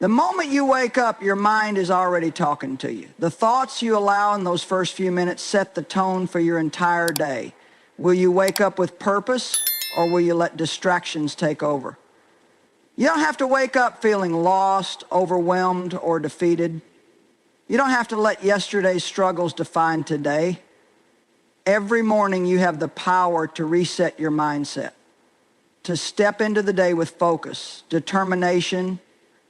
The moment you wake up, your mind is already talking to you. The thoughts you allow in those first few minutes set the tone for your entire day. Will you wake up with purpose, or will you let distractions take over? You don't have to wake up feeling lost, overwhelmed, or defeated. You don't have to let yesterday's struggles define today. Every morning you have the power to reset your mindset, to step into the day with focus, determination,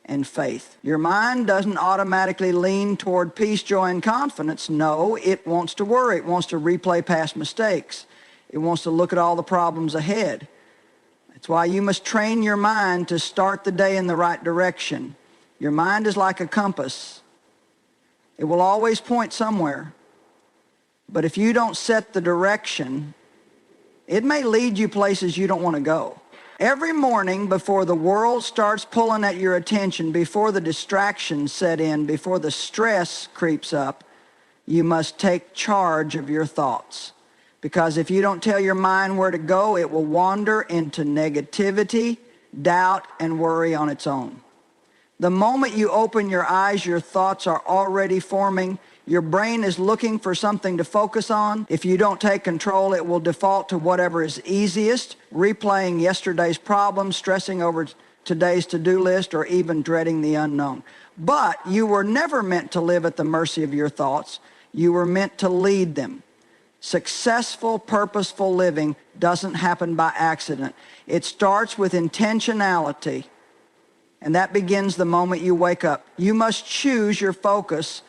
and faith. Your mind doesn't automatically lean toward peace, joy, and confidence. No, it wants to worry. It wants to replay past mistakes. It wants to look at all the problems ahead. That's why you must train your mind to start the day in the right direction. Your mind is like a compass. It will always point somewhere. But if you don't set the direction, it may lead you places you don't want to go. Every morning before the world starts pulling at your attention, before the distractions set in, before the stress creeps up, you must take charge of your thoughts. Because if you don't tell your mind where to go, it will wander into negativity, doubt, and worry on its own. The moment you open your eyes, your thoughts are already forming. Your brain is looking for something to focus on. If you don't take control, it will default to whatever is easiest, replaying yesterday's problems, stressing over today's to-do list, or even dreading the unknown. But you were never meant to live at the mercy of your thoughts. You were meant to lead them. Successful, purposeful living doesn't happen by accident. It starts with intentionality, and that begins the moment you wake up. You must choose your focus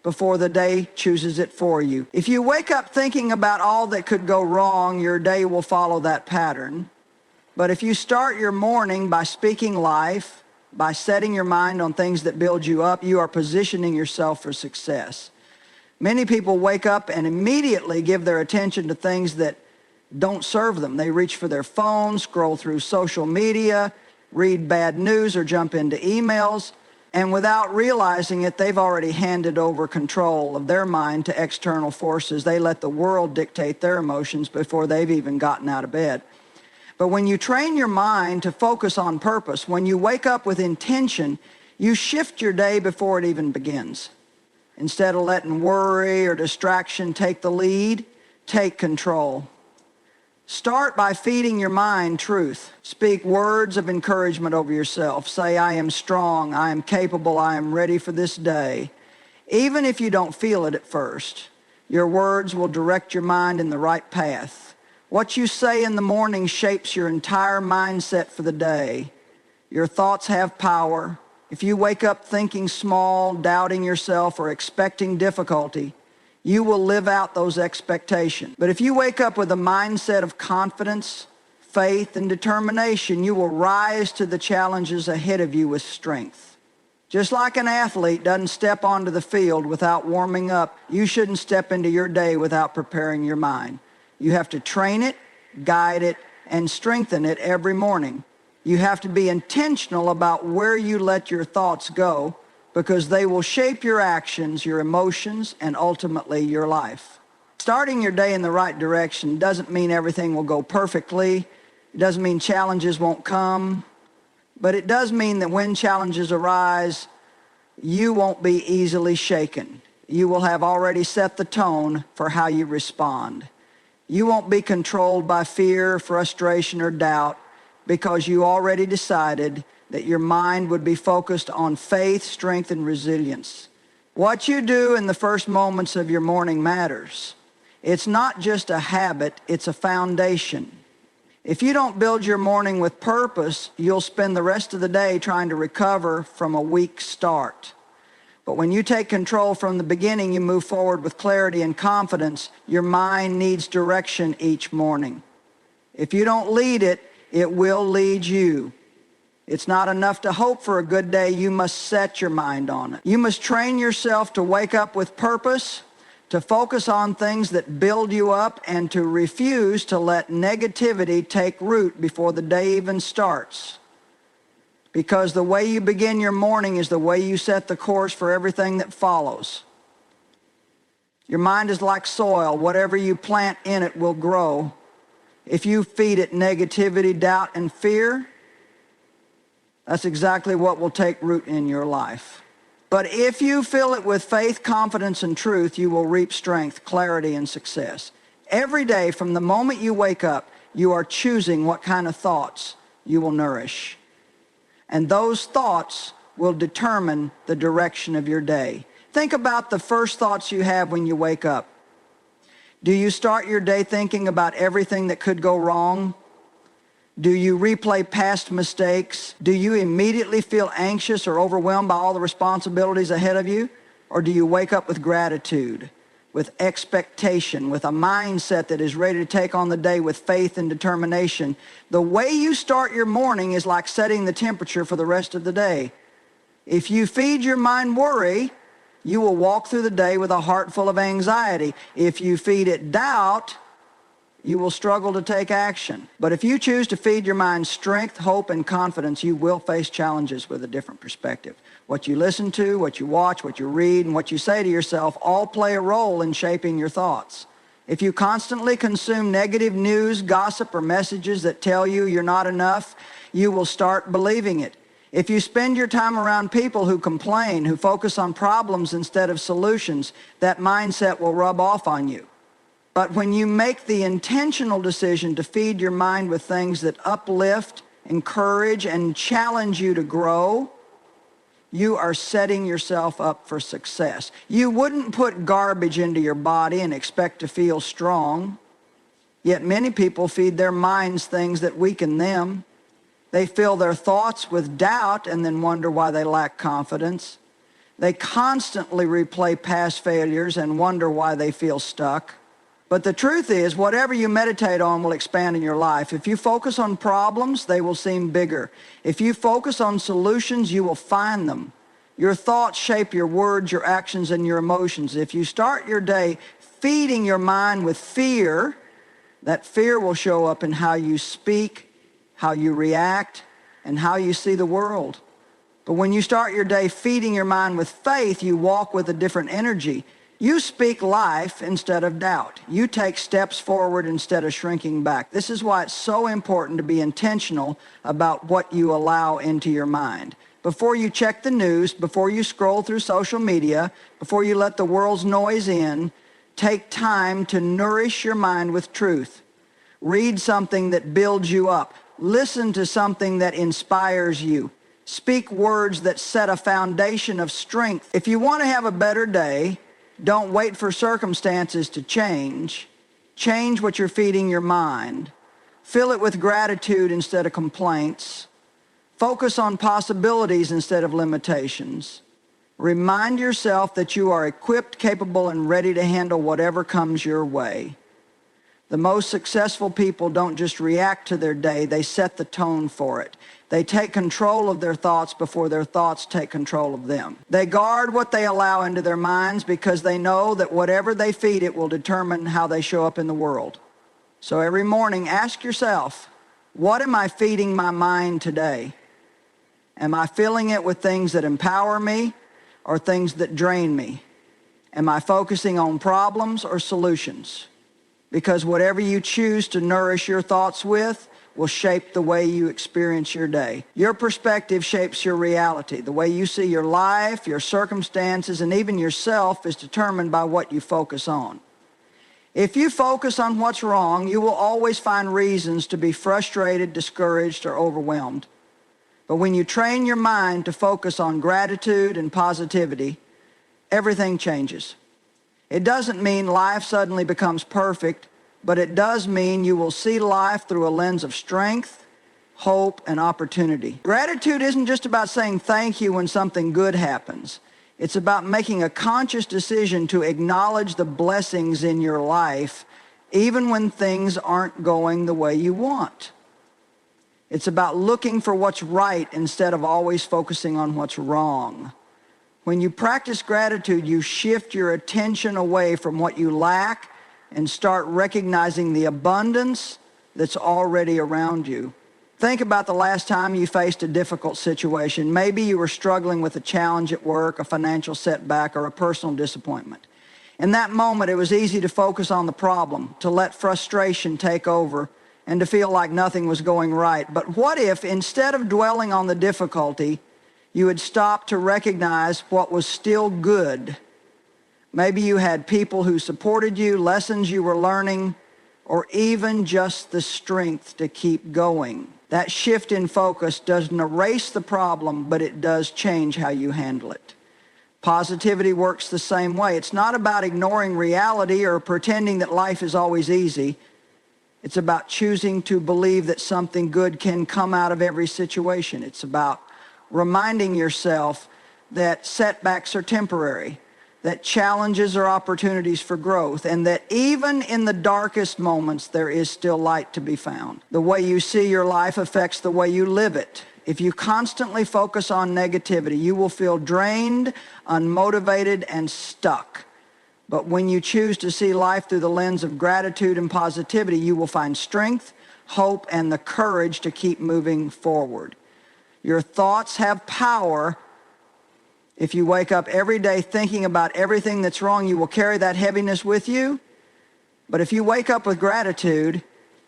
before the day chooses it for you. If you wake up thinking about all that could go wrong, your day will follow that pattern. But if you start your morning by speaking life, by setting your mind on things that build you up, you are positioning yourself for success. Many people wake up and immediately give their attention to things that don't serve them. They reach for their phones, scroll through social media, read bad news, or jump into emails. And without realizing it, they've already handed over control of their mind to external forces. They let the world dictate their emotions before they've even gotten out of bed. But when you train your mind to focus on purpose, when you wake up with intention, you shift your day before it even begins. Instead of letting worry or distraction take the lead, take control. Start by feeding your mind truth. Speak words of encouragement over yourself. Say, I am strong, I am capable, I am ready for this day. Even if you don't feel it at first, your words will direct your mind in the right path. What you say in the morning shapes your entire mindset for the day. Your thoughts have power. If you wake up thinking small, doubting yourself, or expecting difficulty, you will live out those expectations. But if you wake up with a mindset of confidence, faith, and determination, you will rise to the challenges ahead of you with strength. Just like an athlete doesn't step onto the field without warming up, you shouldn't step into your day without preparing your mind. You have to train it, guide it, and strengthen it every morning. You have to be intentional about where you let your thoughts go, because they will shape your actions, your emotions, and ultimately your life. Starting your day in the right direction doesn't mean everything will go perfectly. It doesn't mean challenges won't come. But it does mean that when challenges arise, you won't be easily shaken. You will have already set the tone for how you respond. You won't be controlled by fear, frustration, or doubt, because you already decided that your mind would be focused on faith, strength, and resilience. What you do in the first moments of your morning matters. It's not just a habit, it's a foundation. If you don't build your morning with purpose, you'll spend the rest of the day trying to recover from a weak start. But when you take control from the beginning, you move forward with clarity and confidence. Your mind needs direction each morning. If you don't lead it, it will lead you. It's not enough to hope for a good day. You must set your mind on it. You must train yourself to wake up with purpose, to focus on things that build you up, and to refuse to let negativity take root before the day even starts. Because the way you begin your morning is the way you set the course for everything that follows. Your mind is like soil. Whatever you plant in it will grow. If you feed it negativity, doubt, and fear, That's exactly what will take root in your life. But if you fill it with faith, confidence, and truth, you will reap strength, clarity, and success. Every day, from the moment you wake up, you are choosing what kind of thoughts you will nourish. And those thoughts will determine the direction of your day. Think about the first thoughts you have when you wake up. Do you start your day thinking about everything that could go wrong? Do you replay past mistakes? Do you immediately feel anxious or overwhelmed by all the responsibilities ahead of you? Or do you wake up with gratitude, with expectation, with a mindset that is ready to take on the day with faith and determination? The way you start your morning is like setting the temperature for the rest of the day. If you feed your mind worry, you will walk through the day with a heart full of anxiety. If you feed it doubt, you will struggle to take action. But if you choose to feed your mind strength, hope, and confidence, you will face challenges with a different perspective. What you listen to, what you watch, what you read, and what you say to yourself all play a role in shaping your thoughts. If you constantly consume negative news, gossip, or messages that tell you you're not enough, you will start believing it. If you spend your time around people who complain, who focus on problems instead of solutions, that mindset will rub off on you. But when you make the intentional decision to feed your mind with things that uplift, encourage, and challenge you to grow, you are setting yourself up for success. You wouldn't put garbage into your body and expect to feel strong. Yet many people feed their minds things that weaken them. They fill their thoughts with doubt and then wonder why they lack confidence. They constantly replay past failures and wonder why they feel stuck. But the truth is, whatever you meditate on will expand in your life. If you focus on problems, they will seem bigger. If you focus on solutions, you will find them. Your thoughts shape your words, your actions, and your emotions. If you start your day feeding your mind with fear, that fear will show up in how you speak, how you react, and how you see the world. But when you start your day feeding your mind with faith, you walk with a different energy. You speak life instead of doubt. You take steps forward instead of shrinking back. This is why it's so important to be intentional about what you allow into your mind. Before you check the news, before you scroll through social media, before you let the world's noise in, take time to nourish your mind with truth. Read something that builds you up. Listen to something that inspires you. Speak words that set a foundation of strength. If you want to have a better day, don't wait for circumstances to change. Change what you're feeding your mind. Fill it with gratitude instead of complaints. Focus on possibilities instead of limitations. Remind yourself that you are equipped, capable, and ready to handle whatever comes your way. The most successful people don't just react to their day, they set the tone for it. They take control of their thoughts before their thoughts take control of them. They guard what they allow into their minds because they know that whatever they feed it will determine how they show up in the world. So every morning, ask yourself, what am I feeding my mind today? Am I filling it with things that empower me or things that drain me? Am I focusing on problems or solutions? Because whatever you choose to nourish your thoughts with will shape the way you experience your day. Your perspective shapes your reality. The way you see your life, your circumstances, and even yourself is determined by what you focus on. If you focus on what's wrong, you will always find reasons to be frustrated, discouraged, or overwhelmed. But when you train your mind to focus on gratitude and positivity, everything changes. It doesn't mean life suddenly becomes perfect, but it does mean you will see life through a lens of strength, hope, and opportunity. Gratitude isn't just about saying thank you when something good happens. It's about making a conscious decision to acknowledge the blessings in your life, even when things aren't going the way you want. It's about looking for what's right instead of always focusing on what's wrong. When you practice gratitude, you shift your attention away from what you lack and start recognizing the abundance that's already around you. Think about the last time you faced a difficult situation. Maybe you were struggling with a challenge at work, a financial setback, or a personal disappointment. In that moment, it was easy to focus on the problem, to let frustration take over, and to feel like nothing was going right. But what if, instead of dwelling on the difficulty, you had stopped to recognize what was still good? Maybe you had people who supported you, lessons you were learning, or even just the strength to keep going. That shift in focus doesn't erase the problem, but it does change how you handle it. Positivity works the same way. It's not about ignoring reality or pretending that life is always easy. It's about choosing to believe that something good can come out of every situation. It's about reminding yourself that setbacks are temporary, that challenges are opportunities for growth, and that even in the darkest moments, there is still light to be found. The way you see your life affects the way you live it. If you constantly focus on negativity, you will feel drained, unmotivated, and stuck. But when you choose to see life through the lens of gratitude and positivity, you will find strength, hope, and the courage to keep moving forward. Your thoughts have power. If you wake up every day thinking about everything that's wrong, you will carry that heaviness with you. But if you wake up with gratitude,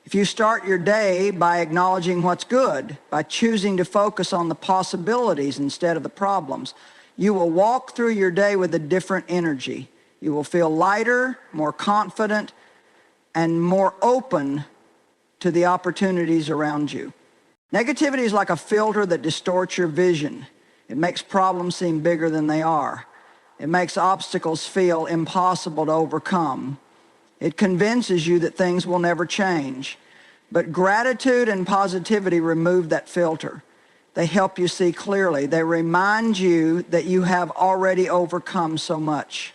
if you start your day by acknowledging what's good, by choosing to focus on the possibilities instead of the problems, you will walk through your day with a different energy. You will feel lighter, more confident, and more open to the opportunities around you. Negativity is like a filter that distorts your vision. It makes problems seem bigger than they are. It makes obstacles feel impossible to overcome. It convinces you that things will never change. But gratitude and positivity remove that filter. They help you see clearly. They remind you that you have already overcome so much.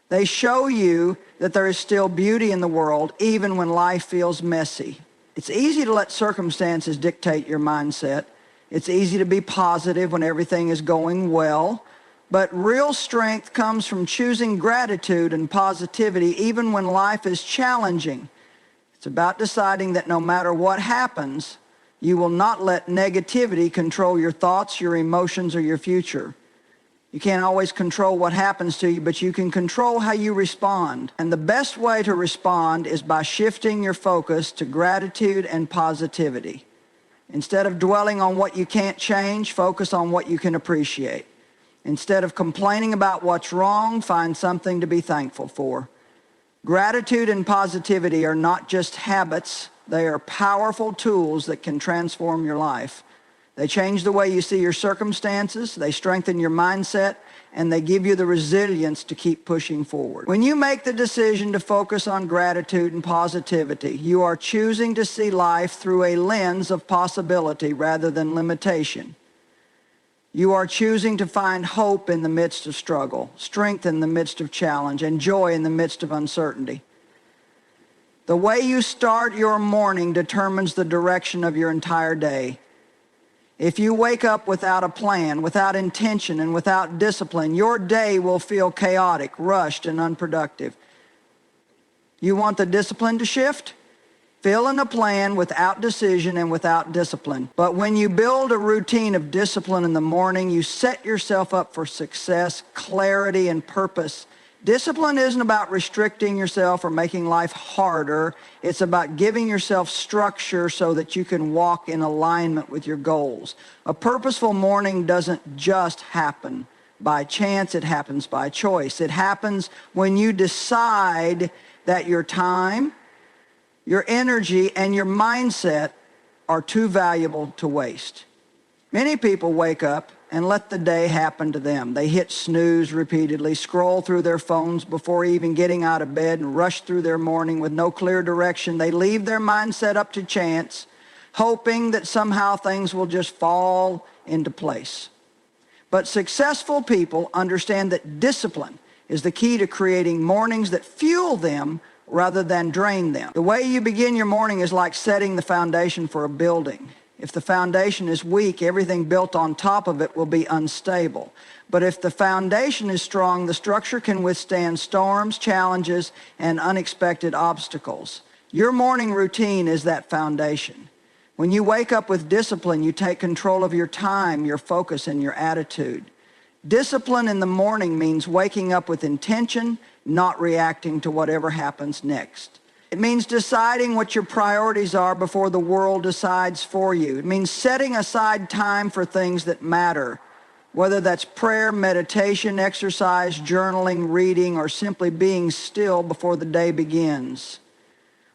They show you that there is still beauty in the world, even when life feels messy. It's easy to let circumstances dictate your mindset. It's easy to be positive when everything is going well. But real strength comes from choosing gratitude and positivity even when life is challenging. It's about deciding that no matter what happens, you will not let negativity control your thoughts, your emotions, or your future. You can't always control what happens to you, but you can control how you respond. And the best way to respond is by shifting your focus to gratitude and positivity. Instead of dwelling on what you can't change, focus on what you can appreciate. Instead of complaining about what's wrong, find something to be thankful for. Gratitude and positivity are not just habits, they are powerful tools that can transform your life. They change the way you see your circumstances, they strengthen your mindset, and they give you the resilience to keep pushing forward. When you make the decision to focus on gratitude and positivity, you are choosing to see life through a lens of possibility rather than limitation. You are choosing to find hope in the midst of struggle, strength in the midst of challenge, and joy in the midst of uncertainty. The way you start your morning determines the direction of your entire day. If you wake up without a plan, without intention, and without discipline, your day will feel chaotic, rushed, and unproductive. You want the discipline to shift? Fill in a plan without decision and without discipline. But when you build a routine of discipline in the morning, you set yourself up for success, clarity, and purpose. Discipline isn't about restricting yourself or making life harder. It's about giving yourself structure so that you can walk in alignment with your goals. A purposeful morning doesn't just happen by chance, it happens by choice. It happens when you decide that your time, your energy, and your mindset are too valuable to waste. Many people wake up and let the day happen to them. They hit snooze repeatedly, scroll through their phones before even getting out of bed, and rush through their morning with no clear direction. They leave their mindset up to chance, hoping that somehow things will just fall into place. But successful people understand that discipline is the key to creating mornings that fuel them rather than drain them. The way you begin your morning is like setting the foundation for a building. If the foundation is weak, everything built on top of it will be unstable. But if the foundation is strong, the structure can withstand storms, challenges, and unexpected obstacles. Your morning routine is that foundation. When you wake up with discipline, you take control of your time, your focus, and your attitude. Discipline in the morning means waking up with intention, not reacting to whatever happens next. It means deciding what your priorities are before the world decides for you. It means setting aside time for things that matter, whether that's prayer, meditation, exercise, journaling, reading, or simply being still before the day begins.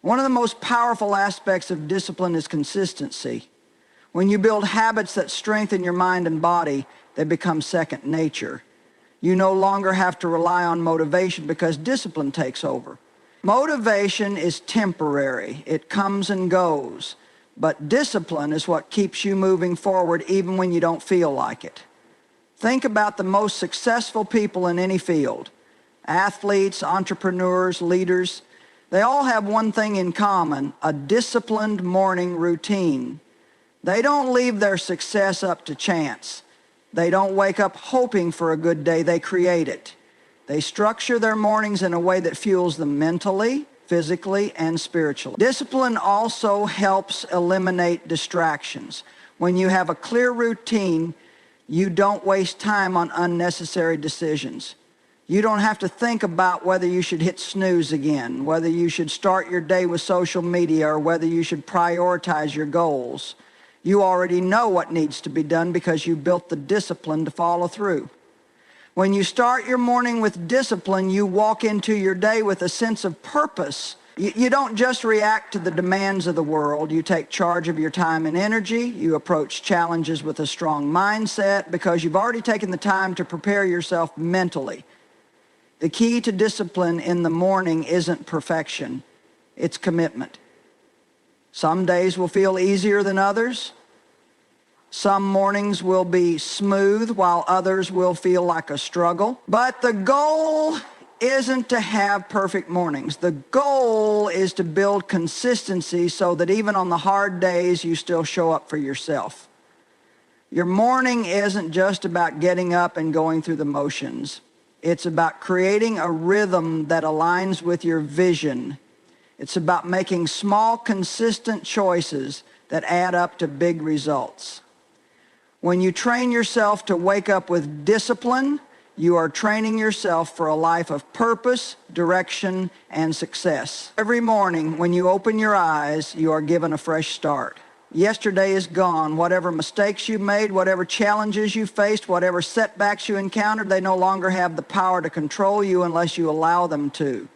One of the most powerful aspects of discipline is consistency. When you build habits that strengthen your mind and body, they become second nature. You no longer have to rely on motivation because discipline takes over. Motivation is temporary. It comes and goes. But discipline is what keeps you moving forward even when you don't feel like it. Think about the most successful people in any field. Athletes, entrepreneurs, leaders. They all have one thing in common, a disciplined morning routine. They don't leave their success up to chance. They don't wake up hoping for a good day. They create it. They structure their mornings in a way that fuels them mentally, physically, and spiritually. Discipline also helps eliminate distractions. When you have a clear routine, you don't waste time on unnecessary decisions. You don't have to think about whether you should hit snooze again, whether you should start your day with social media, or whether you should prioritize your goals. You already know what needs to be done because you built the discipline to follow through. When you start your morning with discipline, you walk into your day with a sense of purpose. You don't just react to the demands of the world. You take charge of your time and energy. You approach challenges with a strong mindset because you've already taken the time to prepare yourself mentally. The key to discipline in the morning isn't perfection. It's commitment. Some days will feel easier than others. Some mornings will be smooth while others will feel like a struggle. But the goal isn't to have perfect mornings. The goal is to build consistency so that even on the hard days, you still show up for yourself. Your morning isn't just about getting up and going through the motions. It's about creating a rhythm that aligns with your vision. It's about making small, consistent choices that add up to big results. When you train yourself to wake up with discipline, you are training yourself for a life of purpose, direction, and success. Every morning when you open your eyes, you are given a fresh start. Yesterday is gone. Whatever mistakes you made, whatever challenges you faced, whatever setbacks you encountered, they no longer have the power to control you unless you allow them to.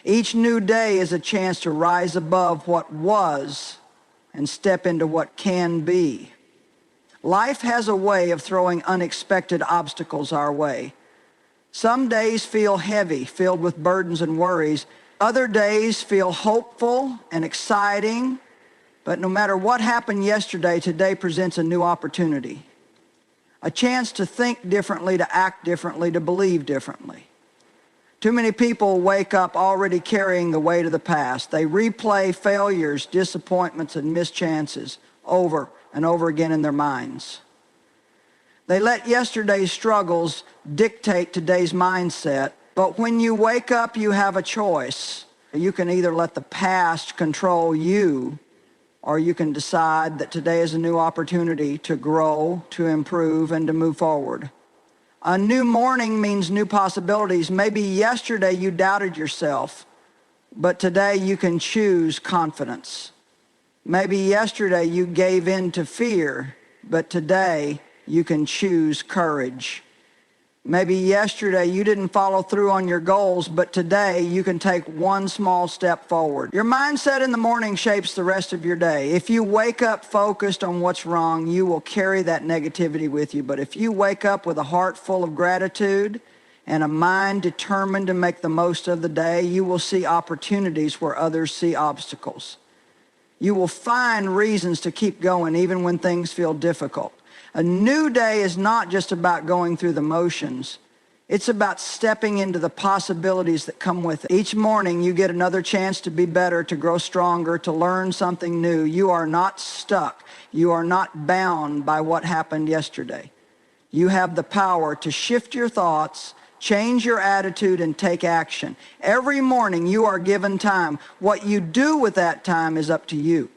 Each new day is a chance to rise above what was and step into what can be. Life has a way of throwing unexpected obstacles our way. Some days feel heavy, filled with burdens and worries. Other days feel hopeful and exciting. But no matter what happened yesterday, today presents a new opportunity. A chance to think differently, to act differently, to believe differently. Too many people wake up already carrying the weight of the past. They replay failures, disappointments, and missed chances over and over again in their minds. They let yesterday's struggles dictate today's mindset, but when you wake up, you have a choice. You can either let the past control you, or you can decide that today is a new opportunity to grow, to improve, and to move forward. A new morning means new possibilities. Maybe yesterday you doubted yourself, but today you can choose confidence. Maybe yesterday you gave in to fear, but today you can choose courage. Maybe yesterday you didn't follow through on your goals, but today you can take one small step forward. Your mindset in the morning shapes the rest of your day. If you wake up focused on what's wrong, you will carry that negativity with you. But if you wake up with a heart full of gratitude and a mind determined to make the most of the day, you will see opportunities where others see obstacles. You will find reasons to keep going even when things feel difficult. A new day is not just about going through the motions. It's about stepping into the possibilities that come with it. Each morning you get another chance to be better, to grow stronger, to learn something new. You are not stuck. You are not bound by what happened yesterday. You have the power to shift your thoughts, change your attitude, and take action. Every morning you are given time. What you do with that time is up to you.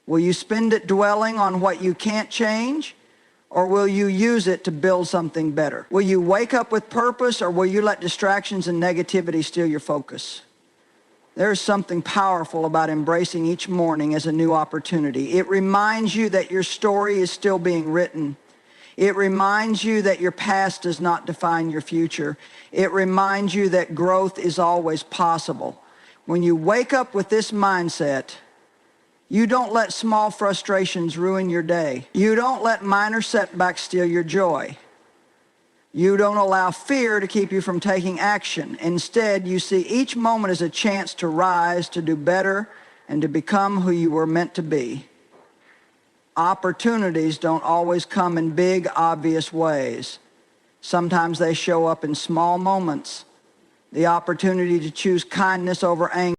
Will you spend it dwelling on what you can't change? Or will you use it to build something better? Will you wake up with purpose, or will you let distractions and negativity steal your focus? There's something powerful about embracing each morning as a new opportunity. It reminds you that your story is still being written. It reminds you that your past does not define your future. It reminds you that growth is always possible. When you wake up with this mindset, you don't let small frustrations ruin your day. You don't let minor setbacks steal your joy. You don't allow fear to keep you from taking action. Instead, you see each moment as a chance to rise, to do better, and to become who you were meant to be. Opportunities don't always come in big, obvious ways. Sometimes they show up in small moments. The opportunity to choose kindness over anger.